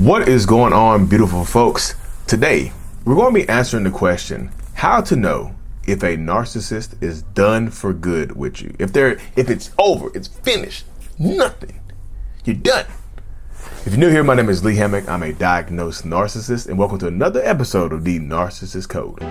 What is going on, beautiful folks? Today, we're going to be answering the question, how to know if a narcissist is done for good with you. If it's over, it's finished, nothing, you're done. If you're new here, my name is Lee Hammock. I'm a diagnosed narcissist, and welcome to another episode of the Narcissist Code.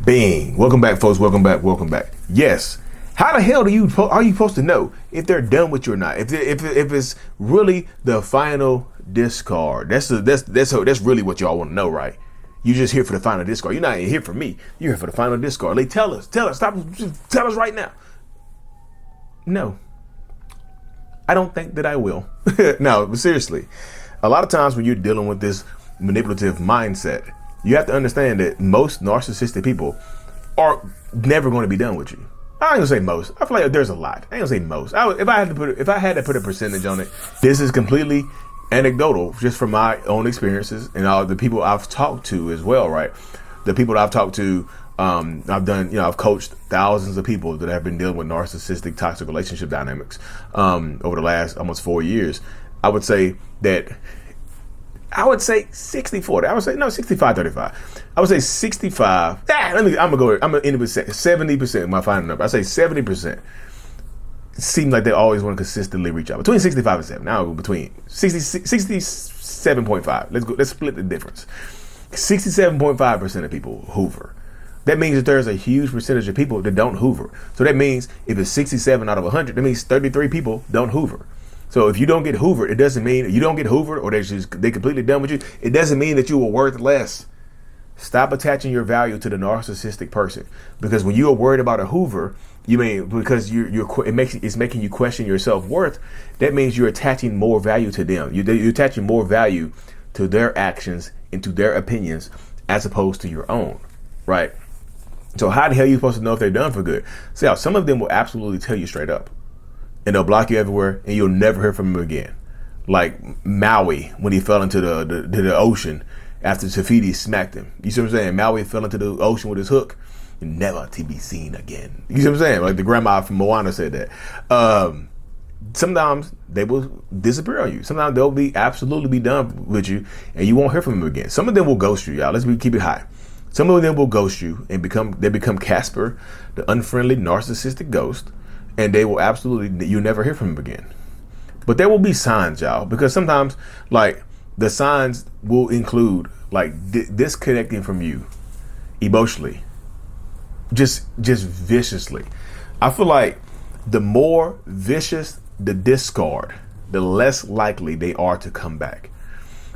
Bing. Welcome back, folks. Welcome back. Yes. How the hell are you supposed to know if they're done with you or not? If it's really the final discard, that's really what y'all want to know, right? You just here for the final discard. You're not here for me. You're here for the final discard. Like, tell us, tell us right now. No, I don't think that I will. No, but seriously, a lot of times when you're dealing with this manipulative mindset, you have to understand that most narcissistic people are never going to be done with you. I ain't gonna say most. I feel like there's a lot. I ain't gonna say most. If I had to put a percentage on it, this is completely anecdotal, just from my own experiences and all the people I've talked to as well. Right, the people that I've talked to, I've coached thousands of people that have been dealing with narcissistic, toxic relationship dynamics over the last almost 4 years. I would say 60-40. I would say, no, 65-35. I would say 65. I'm gonna end with 70%. My final number. I say 70%. It seems like they always want to consistently reach out. Between 65 and 7. Now between 67.5. Let's split the difference. 67.5% of people hoover. That means that there's a huge percentage of people that don't hoover. So that means if it's 67 out of 100, that means 33 people don't hoover. So if you don't get hoovered, it doesn't mean you don't get hoovered or they completely done with you. It doesn't mean that you are worth less. Stop attaching your value to the narcissistic person, because when you are worried about a hoover, it's making you question your self-worth. That means you're attaching more value to them. You're attaching more value to their actions and to their opinions as opposed to your own, right? So how the hell are you supposed to know if they're done for good? See how some of them will absolutely tell you straight up, and they'll block you everywhere, and you'll never hear from him again. Like Maui, when he fell into the ocean after Tafiti smacked him. You see what I'm saying? Maui fell into the ocean with his hook, never to be seen again. You see what I'm saying? Like the grandma from Moana said that. Sometimes they will disappear on you. Sometimes they'll be absolutely done with you, and you won't hear from them again. Some of them will ghost you, y'all. Keep it high. Some of them will ghost you and become Casper, the unfriendly narcissistic ghost. And they will you'll never hear from him again. But there will be signs, y'all, because sometimes, like, the signs will include, like, disconnecting from you emotionally, just viciously. I feel like the more vicious the discard, the less likely they are to come back,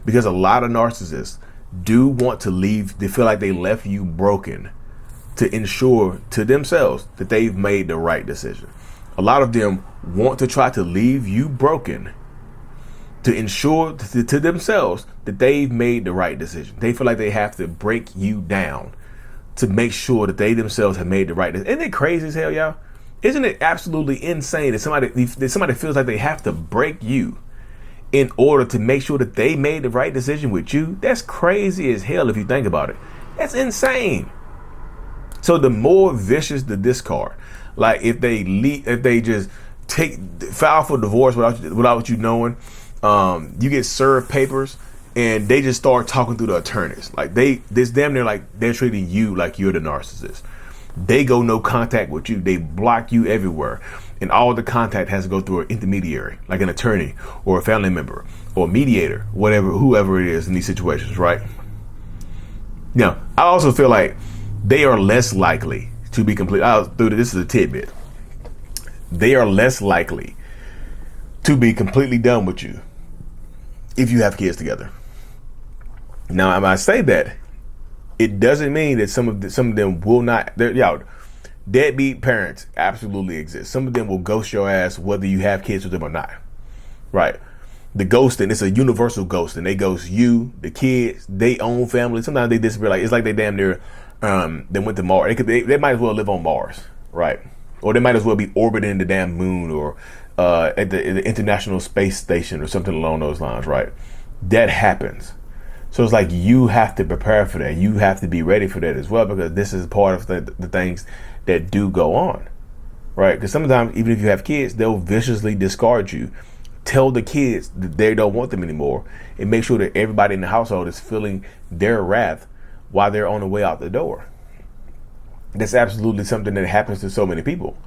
because a lot of narcissists do want to leave. They feel like they left you broken to ensure to themselves that they've made the right decision. A lot of them want to try to leave you broken to ensure to themselves that they've made the right decision. They feel like they have to break you down to make sure that they themselves have made the right decision. Isn't it crazy as hell, y'all? Isn't it absolutely insane that somebody feels like they have to break you in order to make sure that they made the right decision with you? That's crazy as hell if you think about it. That's insane. So the more vicious the discard, like if they just file for divorce without you knowing, you get served papers and they just start talking through the attorneys. Like this damn near like they're treating you like you're the narcissist. They go no contact with you. They block you everywhere. And all the contact has to go through an intermediary, like an attorney or a family member or a mediator, whoever it is in these situations, right? Now, I also feel like they are less likely to be complete. This is a tidbit. They are less likely to be completely done with you if you have kids together. Now, when I say that, it doesn't mean that some of them will not. Deadbeat parents absolutely exist. Some of them will ghost your ass whether you have kids with them or not. Right? The ghosting, it's a universal ghosting. They ghost you, the kids, they own family. Sometimes they disappear. Like it's like they damn near they went to Mars. They might as well live on Mars, right? Or they might as well be orbiting the damn moon or at the International Space Station or something along those lines, right? That happens. So it's like you have to prepare for that. You have to be ready for that as well, because this is part of the things that do go on, right? Because sometimes, even if you have kids, they'll viciously discard you, tell the kids that they don't want them anymore, and make sure that everybody in the household is feeling their wrath while they're on the way out the door. That's absolutely something that happens to so many people.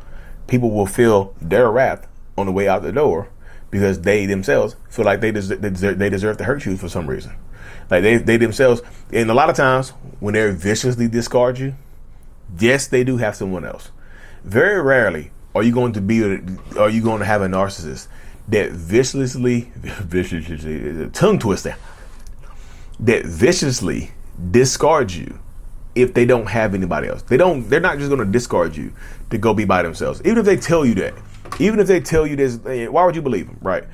People will feel their wrath on the way out the door because they themselves feel like they deserve to hurt you for some reason. Like they themselves, and a lot of times when they viciously discard you, yes, they do have someone else. Very rarely are you going to have a narcissist that viciously tongue twister, that viciously discards you if they don't have anybody else. They're not just going to discard you to go be by themselves. Even if they tell you that, even if they tell you this, why would you believe them, right?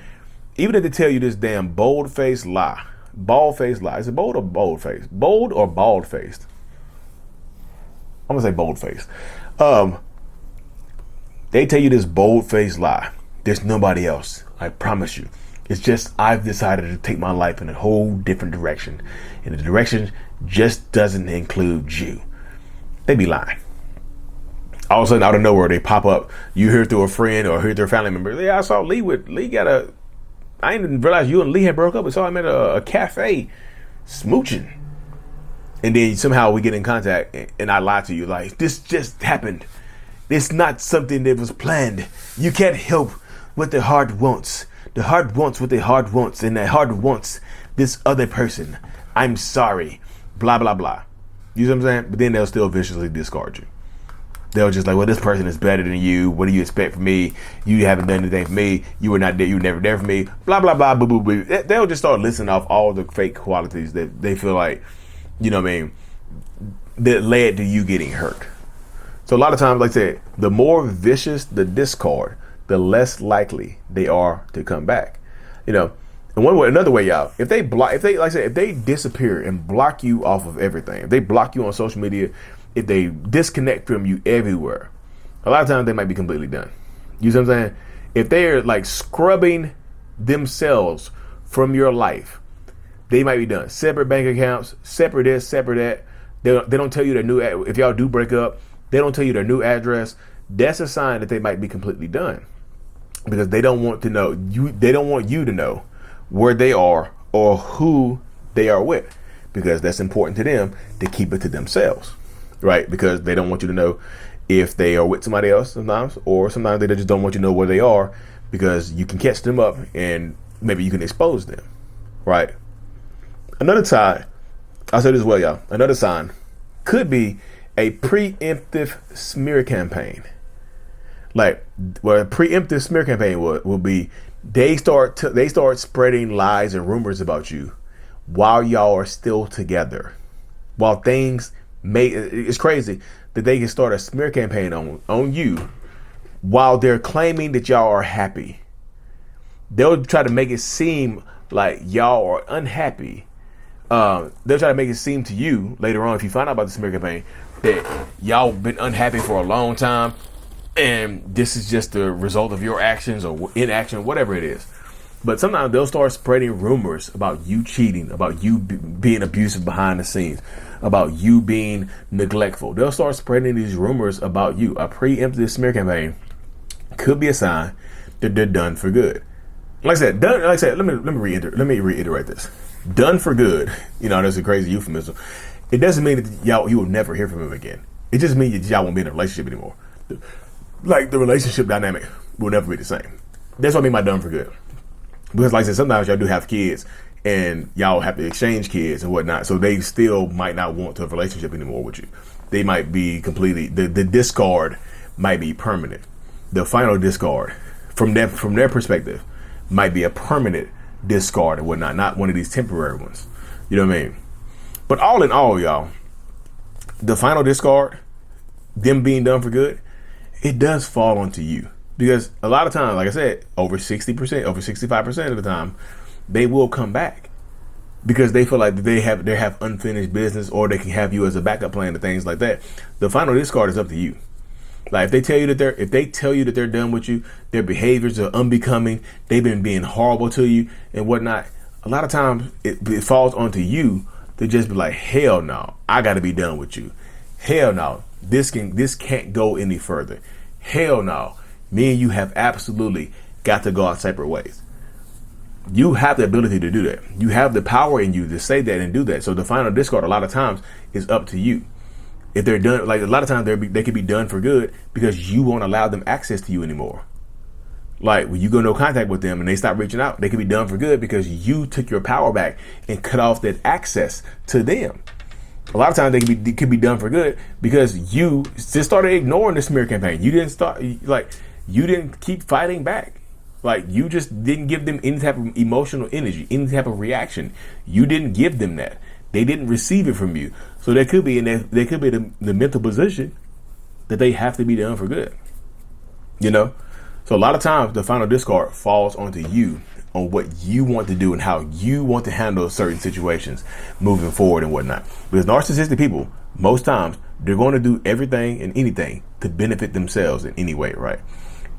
Even if they tell you this damn bold-faced lie. Bald-faced lie. Is it bold or bold-faced? Bold or bald-faced? I'm going to say bold-faced. They tell you this bold-faced lie. There's nobody else. I promise you. It's just I've decided to take my life in a whole different direction. And the direction just doesn't include you. They be lying. All of a sudden, out of nowhere, they pop up. You hear through a friend or hear through a family member. Yeah, I saw Lee I didn't realize you and Lee had broke up. I saw him at a cafe smooching. And then somehow we get in contact and I lie to you like, this just happened. It's not something that was planned. You can't help what the heart wants. The heart wants what the heart wants, and the heart wants this other person. I'm sorry. Blah, blah, blah. You know what I'm saying? But then they'll still viciously discard you. They'll just like, well, this person is better than you. What do you expect from me? You haven't done anything for me. You were not there. You were never there for me. Blah, blah, blah, boo, boo, boo. They'll just start listing off all the fake qualities that they feel like, you know what I mean, that led to you getting hurt. So a lot of times, like I said, the more vicious the discard, the less likely they are to come back. You know, and another way, y'all, if they disappear and block you off of everything, if they block you on social media, if they disconnect from you everywhere, a lot of times they might be completely done. You see what I'm saying? If they're like scrubbing themselves from your life, they might be done. Separate bank accounts, separate this, separate that. They don't tell you their new, if y'all do break up, they don't tell you their new address. That's a sign that they might be completely done, because they don't want to know you. They don't want you to know where they are or who they are with, because that's important to them to keep it to themselves, right? Because they don't want you to know if they are with somebody else sometimes, or sometimes they just don't want you to know where they are, because you can catch them up and maybe you can expose them, right? Another sign, I'll say this as well, y'all. Another sign could be a preemptive smear campaign. Like, what a preemptive smear campaign will be, they start spreading lies and rumors about you while y'all are still together. While it's crazy that they can start a smear campaign on you while they're claiming that y'all are happy. They'll try to make it seem like y'all are unhappy. They'll try to make it seem to you later on, if you find out about the smear campaign, that y'all been unhappy for a long time, and this is just the result of your actions or inaction, whatever it is. But sometimes they'll start spreading rumors about you cheating, about you being abusive behind the scenes, about you being neglectful. They'll start spreading these rumors about you. A preemptive smear campaign could be a sign that they're done for good. Like I said, let me reiterate this. Done for good. You know, that's a crazy euphemism. It doesn't mean that you will never hear from him again. It just means that y'all won't be in a relationship anymore. Like, the relationship dynamic will never be the same. That's what I mean by done for good. Because like I said, sometimes y'all do have kids and y'all have to exchange kids and whatnot. So they still might not want to have a relationship anymore with you. They might be completely, the discard might be permanent. The final discard from their perspective might be a permanent discard and whatnot, not one of these temporary ones. You know what I mean? But all in all, y'all, the final discard, them being done for good, it does fall onto you. Because a lot of times, like I said, over 60%, over 65% of the time, they will come back because they feel like they have unfinished business, or they can have you as a backup plan and things like that. The final discard is up to you. Like if they tell you that they're done with you, their behaviors are unbecoming, they've been being horrible to you and whatnot, a lot of times it falls onto you to just be like, hell no, I got to be done with you. Hell no, this can't go any further. Hell no, me and you have absolutely got to go our separate ways. You have the ability to do that. You have the power in you to say that and do that. So the final discard a lot of times is up to you. If they're done, like a lot of times they could be done for good because you won't allow them access to you anymore. Like when you go no contact with them and they stop reaching out, they could be done for good because you took your power back and cut off that access to them. A lot of times they could be done for good because you just started ignoring the smear campaign. You didn't keep fighting back. Like you just didn't give them any type of emotional energy, any type of reaction. You didn't give them that. They didn't receive it from you. So they could be the mental position that they have to be done for good. You know? So a lot of times the final discard falls onto you on what you want to do and how you want to handle certain situations moving forward and whatnot. Because narcissistic people, most times, they're going to do everything and anything to benefit themselves in any way, right?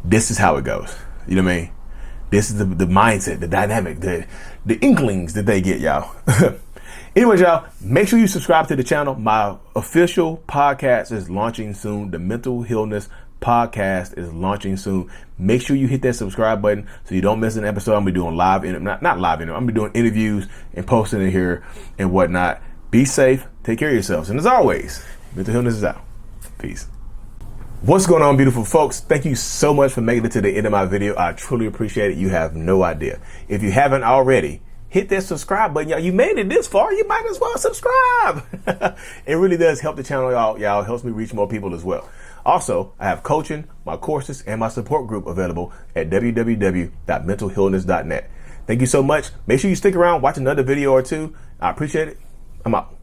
This is how it goes. You know what I mean? This is the mindset, the dynamic, the inklings that they get, y'all. Anyways, y'all, make sure you subscribe to the channel. My official podcast is launching soon. The Mental Illness Podcast is launching soon. Make sure you hit that subscribe button so you don't miss an episode. I'm going to be doing not live, I'm going to be doing interviews and posting it here and whatnot. Be safe. Take care of yourselves. And as always, Mental Illness is out. Peace. What's going on, beautiful folks? Thank you so much for making it to the end of my video. I truly appreciate it. You have no idea. If you haven't already, hit that subscribe button, y'all. You made it this far, you might as well subscribe. It really does help the channel, y'all. It helps me reach more people as well. Also, I have coaching, my courses, and my support group available at www.mentalillness.net. Thank you so much. Make sure you stick around, watch another video or two. I appreciate it. I'm out.